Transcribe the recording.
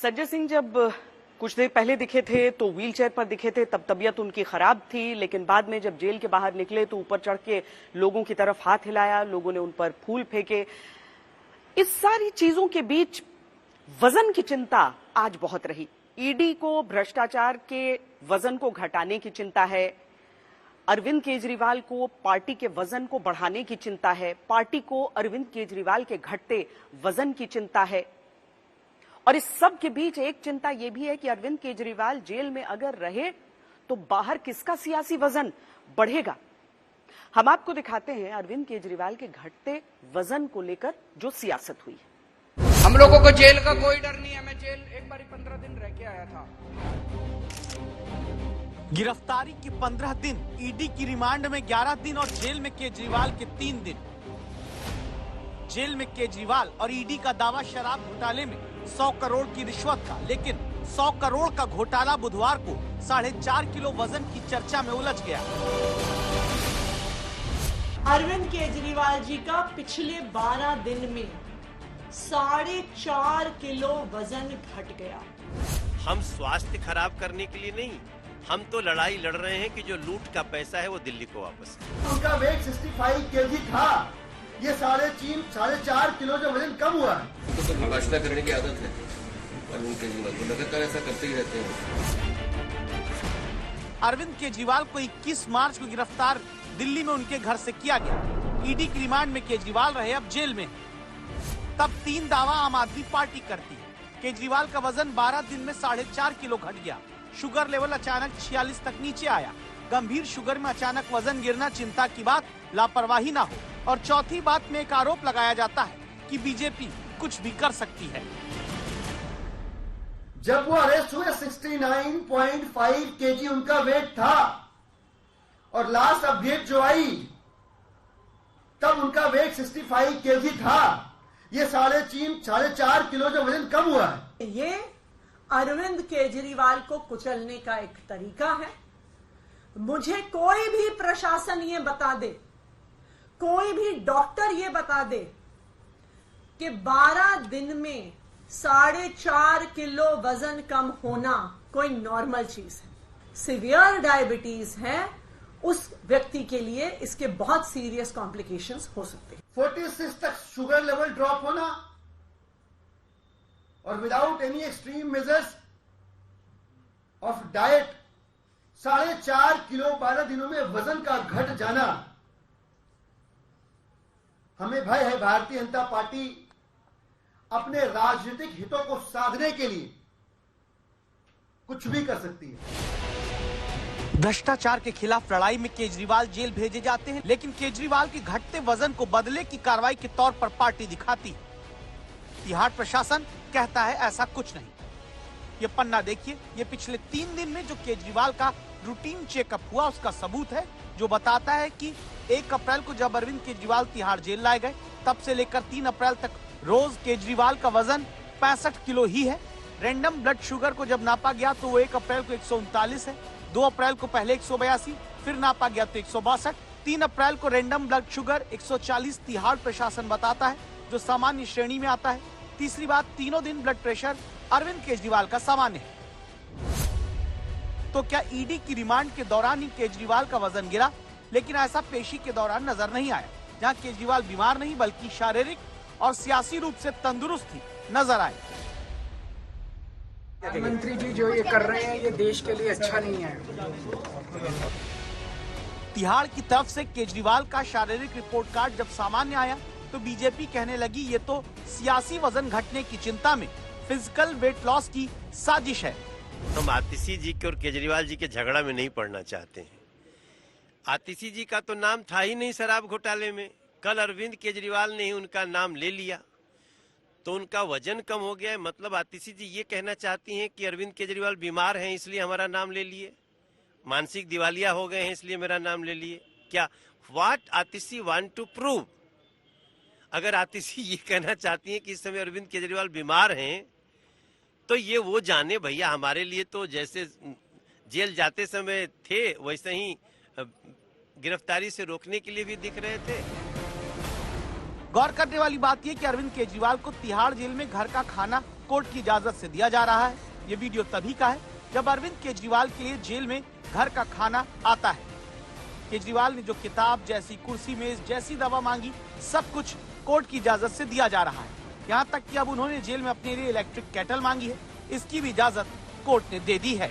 संजय सिंह जब कुछ देर पहले दिखे थे तो व्हीलचेयर पर दिखे थे, तब तबीयत उनकी खराब थी, लेकिन बाद में जब जेल के बाहर निकले तो ऊपर चढ़ के लोगों की तरफ हाथ हिलाया, लोगों ने उन पर फूल फेंके। इस सारी चीजों के बीच वजन की चिंता आज बहुत रही। ईडी को भ्रष्टाचार के वजन को घटाने की चिंता है, अरविंद केजरीवाल को पार्टी के वजन को बढ़ाने की चिंता है, पार्टी को अरविंद केजरीवाल के घटते वजन की चिंता है। और इस सब के बीच एक चिंता यह भी है कि अरविंद केजरीवाल जेल में अगर रहे तो बाहर किसका सियासी वजन बढ़ेगा। हम आपको दिखाते हैं अरविंद केजरीवाल के घटते वजन को लेकर जो सियासत हुई है। हम लोगों को जेल का कोई डर नहीं है। मैं जेल एक बार 15 दिन रह के आया था। गिरफ्तारी के 15 दिन, ईडी की रिमांड में 11 दिन और जेल में केजरीवाल के 3 दिन। जेल में केजरीवाल और ईडी का दावा शराब घोटाले में 100 करोड़ की रिश्वत का, लेकिन 100 करोड़ का घोटाला बुधवार को 4.5 किलो वजन की चर्चा में उलझ गया। अरविंद केजरीवाल जी का पिछले 12 दिन में 4.5 किलो वजन घट गया। हम स्वास्थ्य खराब करने के लिए नहीं, हम तो लड़ाई लड़ रहे हैं कि जो लूट का पैसा है वो दिल्ली को वापस। उनका वेट 65 केजी था, ये 4.5 किलो जो वजन कम हुआ है। तो भाषण करने की आदत है अरविंद केजरीवाल को, लगातार ऐसा करते ही रहते हैं। अरविंद केजरीवाल को 21 मार्च को गिरफ्तार दिल्ली में उनके घर से किया गया। ईडी की रिमांड में केजरीवाल रहे, अब जेल में। तब 3 दावा आम आदमी पार्टी करती है। केजरीवाल का वजन 12 दिन में 4.5 किलो घट गया। शुगर लेवल अचानक 46 तक नीचे आया। गंभीर शुगर में अचानक वजन गिरना चिंता की बात, लापरवाही ना हो। और चौथी बात में एक आरोप लगाया जाता है कि बीजेपी कुछ भी कर सकती है। जब वो अरेस्ट हुए 69.5 केजी उनका वेट था और लास्ट अपडेट जो आई तब उनका वेट 65 केजी था। ये 4.5 किलो जो वजन कम हुआ है। ये अरविंद केजरीवाल को कुचलने का एक तरीका है। मुझे कोई भी प्रशासन ये बता दे, कोई भी डॉक्टर ये बता दे कि 12 दिन में 4.5 किलो वजन कम होना कोई नॉर्मल चीज है। सीवियर डायबिटीज है उस व्यक्ति के लिए इसके बहुत सीरियस कॉम्प्लिकेशंस हो सकते हैं। 46 तक शुगर लेवल ड्रॉप होना और without any extreme measures of diet 4.5 kilo 12 दिनों में वजन का घट जाना। हमें भय है भारतीय जनता पार्टी अपने राजनीतिक हितों को साधने के लिए कुछ भी कर सकती है। भ्रष्टाचार के खिलाफ लड़ाई में केजरीवाल जेल भेजे जाते हैं, लेकिन केजरीवाल के घटते वजन को बदले की कार्रवाई के तौर पर पार्टी दिखाती है। तिहाड़ प्रशासन कहता है ऐसा कुछ नहीं। ये पन्ना देखिए, ये पिछले 3 दिन में जो केजरीवाल का रूटीन चेकअप हुआ उसका सबूत है, जो बताता है कि 1 अप्रैल को जब अरविंद केजरीवाल तिहाड़ जेल लाए गए तब से लेकर 3 अप्रैल तक रोज केजरीवाल का वजन 65 किलो ही है। रैंडम ब्लड शुगर को जब नापा गया तो वो 1 अप्रैल को 139 है, 2 अप्रैल को पहले 182, फिर नापा गया तो 162, 3 अप्रैल को रैंडम ब्लड शुगर 140 तिहाड़ प्रशासन बताता है, जो सामान्य श्रेणी में आता है। तीसरी बात, तीनों दिन ब्लड प्रेशर अरविंद केजरीवाल का सामान्य है। तो क्या ईडी की रिमांड के दौरान ही केजरीवाल का वजन गिरा? लेकिन ऐसा पेशी के दौरान नजर नहीं आया, जहां केजरीवाल बीमार नहीं बल्कि शारीरिक और सियासी रूप से तंदुरुस्त ही नजर आए। मंत्री जी जो ये कर रहे हैं ये देश के लिए अच्छा नहीं है। तिहाड़ की तरफ से केजरीवाल का शारीरिक रिपोर्ट कार्ड जब सामान्य आया तो बीजेपी कहने लगी ये तो सियासी वजन घटने की चिंता में फिजिकल वेट लॉस की साजिश है। हम आतिशी जी के और केजरीवाल जी के झगड़ा में नहीं पड़ना चाहते हैं। आतिशी जी का तो नाम था ही नहीं शराब घोटाले में। कल अरविंद केजरीवाल ने ही उनका नाम ले लिया तो उनका वजन कम हो गया है। मतलब आतिशी जी ये कहना चाहती हैं कि अरविंद केजरीवाल बीमार हैं इसलिए हमारा नाम ले लिए, मानसिक दिवालिया हो गए हैं इसलिए मेरा नाम ले लिए। क्या what Atishi want to prove? अगर आतिशी ये कहना चाहती हैं कि इस समय अरविंद केजरीवाल बीमार हैं तो ये वो जाने भैया। हमारे लिए तो जैसे जेल जाते समय थे वैसे ही गिरफ्तारी से रोकने के लिए भी दिख रहे थे। गौर करने वाली बात यह कि अरविंद केजरीवाल को तिहाड़ जेल में घर का खाना कोर्ट की इजाजत से दिया जा रहा है। ये वीडियो तभी का है जब अरविंद केजरीवाल के लिए जेल में घर का खाना आता है। केजरीवाल ने जो किताब जैसी कुर्सी मेज जैसी दवा मांगी, सब कुछ कोर्ट की इजाजत से दिया जा रहा है। यहाँ तक कि अब उन्होंने जेल में अपने लिए इलेक्ट्रिक केटल मांगी है, इसकी भी इजाजत कोर्ट ने दे दी है।